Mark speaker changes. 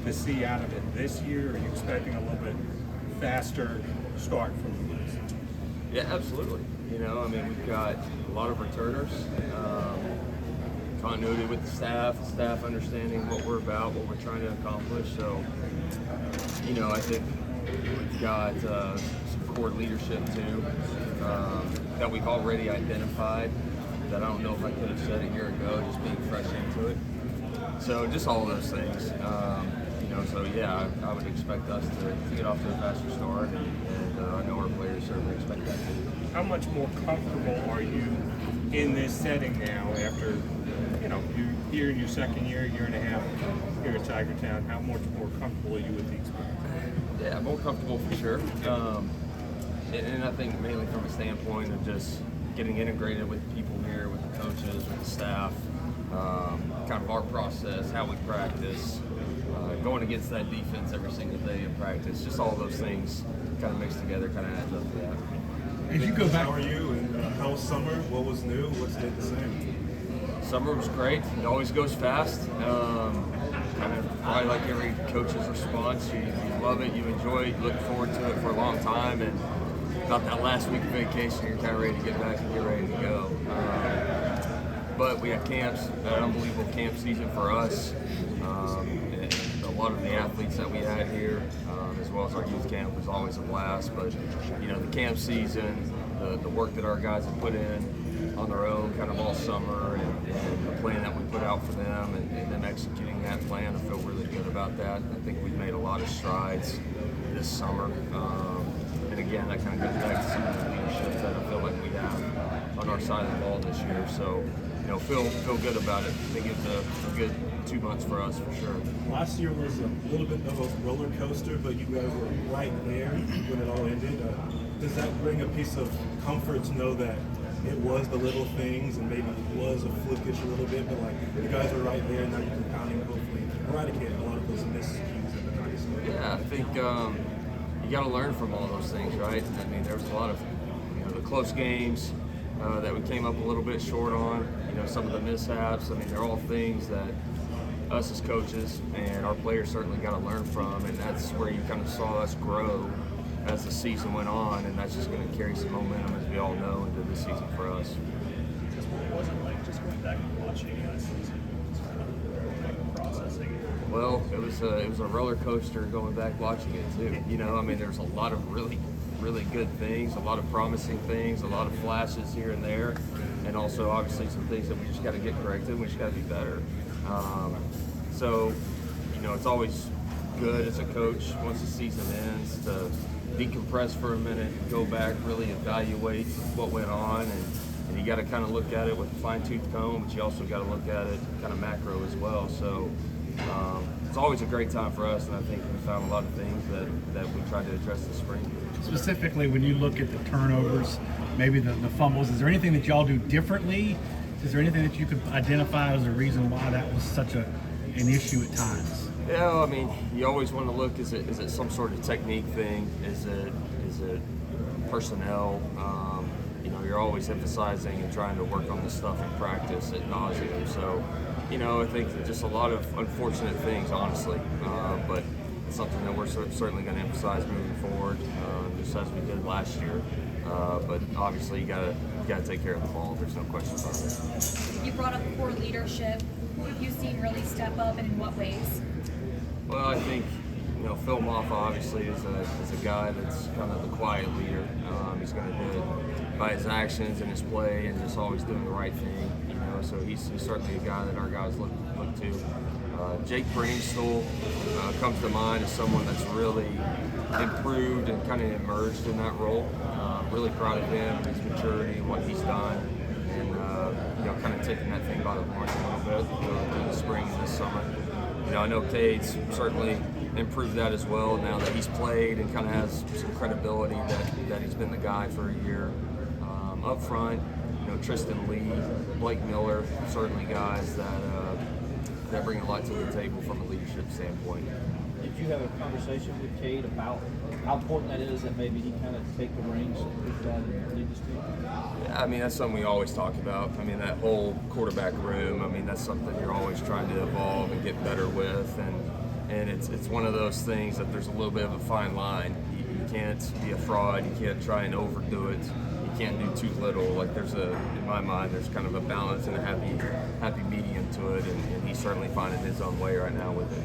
Speaker 1: to see out of it this year? Are you expecting a little bit faster start from the guys?
Speaker 2: Yeah, absolutely. You know, I mean, we've got a lot of returners, continuity with the staff understanding what we're about, what we're trying to accomplish. So, you know, I think we've got some core leadership too that we've already identified that I don't know if I could have said a year ago, just being fresh into it. So just all of those things. You know, so yeah, I would expect us to get off to a faster start, and I know our players certainly expect that too.
Speaker 1: How much more comfortable are you in this setting now after, you know, you're here in your second year and a half here at Tiger Town? How much more comfortable are you with the experience?
Speaker 2: Yeah, more comfortable for sure. And I think mainly from a standpoint of just getting integrated with the people here, with the coaches, with the staff, kind of our process, how we practice, going against that defense every single day in practice, just all those things kind of mixed together kind of adds up to that.
Speaker 3: As you go back,
Speaker 4: How are you? And how was summer? What was new? What stayed the same?
Speaker 2: Summer was great. It always goes fast. Kind of probably like every coach's response. You love it, you enjoy it, you look forward to it for a long time, and about that last week of vacation, you're kind of ready to get back and get ready to go. But we had camps, an unbelievable camp season for us. And a lot of the athletes that we had here, as well as our youth camp, was always a blast. But you know, the camp season, the work that our guys have put in on their own, kind of all summer, and the plan that we put out for them, and them executing that plan, I feel really good about that. I think we've made a lot of strides this summer. And again, that kind of goes back to some of the leadership that I feel like we have on our side of the ball this year. So, you know, feel good about it. I think it's a good 2 months for us for sure.
Speaker 4: Last year was a little bit of a roller coaster, but you guys were right there when it all ended. Does that bring a piece of comfort to know that it was the little things and maybe it was a flukish a little bit, but like you guys were right there and now you can pounding hopefully eradicate a lot of those miscues in the nice.
Speaker 2: Yeah, I think you got to learn from all those things, right? I mean, there was a lot of, you know, the close games that we came up a little bit short on. You know, some of the mishaps. I mean, they're all things that us as coaches and our players certainly got to learn from, and that's where you kind of saw us grow as the season went on, and that's just going to carry some momentum, as we all know, into this season for us.
Speaker 5: What was it like just going back and watching that season, processing?
Speaker 2: Well, it was a roller coaster going back watching it too. You know, I mean, there's a lot of really good things, a lot of promising things, a lot of flashes here and there, and also obviously some things that we just got to get corrected. We just got to be better. So, you know, it's always good as a coach once the season ends to decompress for a minute, go back, really evaluate what went on, and you got to kind of look at it with a fine-tooth comb, but you also got to look at it kind of macro as well. So it's always a great time for us, and I think we found a lot of things that we tried to address this spring.
Speaker 3: specifically when you look at the turnovers, maybe the fumbles, is there anything that y'all do differently? Is there anything that you could identify as a reason why that was such an issue at times?
Speaker 2: Yeah, I mean, you always want to look, is it some sort of technique thing? Is it personnel? You know, you're always emphasizing and trying to work on this stuff in practice at nauseam. So, you know, I think just a lot of unfortunate things, honestly. But it's something that we're certainly going to emphasize moving forward, just as we did last year. But obviously, you gotta take care of the ball. There's no question about it.
Speaker 6: You brought up core leadership. Who have you seen really step up, and in what ways?
Speaker 2: Well, I think, you know, Phil Moffa obviously is a guy that's kind of the quiet leader. He's going to do it by his actions and his play, and just always doing the right thing. You know, so he's certainly a guy that our guys look to. Jake Brainstorm comes to mind as someone that's really improved and kind of emerged in that role. Really proud of him and his maturity and what he's done, and you know, kind of taking that thing by the horns a little bit through the spring and this summer. You know, I know Cade's certainly improved that as well now that he's played and kind of has some credibility that he's been the guy for a year. Up front, you know, Tristan Lee, Blake Miller, certainly guys that bring a lot to the table from a leadership standpoint.
Speaker 5: Did you have a conversation with Cade about how important that is that maybe he kind of take the reins with that and lead this team?
Speaker 2: Yeah, I mean, that's something we always talk about. I mean, that whole quarterback room, I mean, that's something you're always trying to evolve and get better with. And, and it's one of those things that there's a little bit of a fine line. You can't be a fraud. You can't try and overdo it. You can't do too little. Like in my mind, there's kind of a balance and a happy medium to it, and he's certainly finding his own way right now with it.